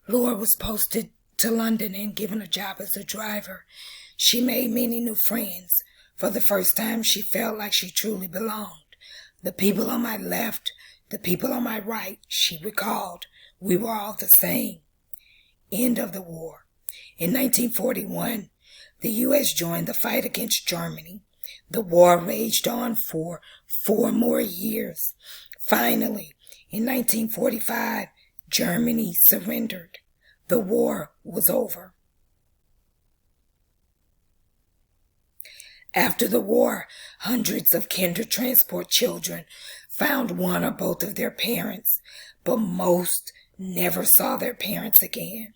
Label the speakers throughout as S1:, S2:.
S1: Laura was posted to London and given a job as a driver. She made many new friends. For the first time, she felt like she truly belonged. The people on my left, the people on my right, she recalled, we were all the same. End of the war. In 1941, the U.S. joined the fight against Germany. The war raged on for 4 more years. Finally, in 1945, Germany surrendered. The war was over. After the war, hundreds of kinder transport children found one or both of their parents, but most never saw their parents again.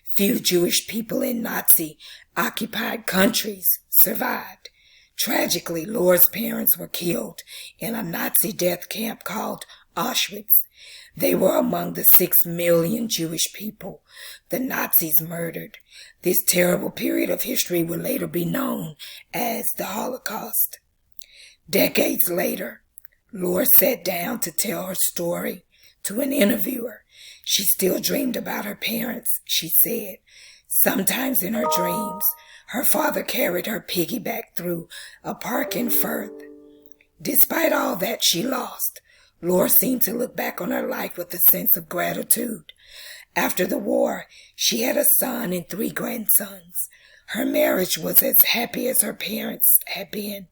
S1: Few Jewish people in Nazi-occupied countries survived. Tragically, Laura's parents were killed in a Nazi death camp called Auschwitz. They were among the 6 million Jewish people the Nazis murdered. This terrible period of history would later be known as the Holocaust. Decades later, Laura sat down to tell her story to an interviewer. She still dreamed about her parents, she said. Sometimes in her dreams, her father carried her piggyback through a park in Firth. Despite all that she lost, Laura seemed to look back on her life with a sense of gratitude. After the war, she had a son and 3 grandsons. Her marriage was as happy as her parents had been.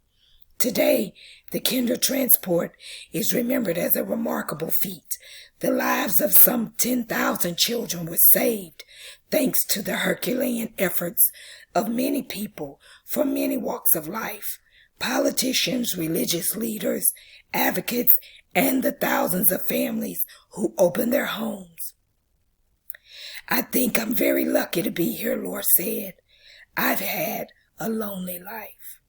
S1: Today, the Kinder Transport is remembered as a remarkable feat. The lives of some 10,000 children were saved, thanks to the Herculean efforts of many people from many walks of life, politicians, religious leaders, advocates, and the thousands of families who opened their homes. I think I'm very lucky to be here, Laura said. I've had a lonely life.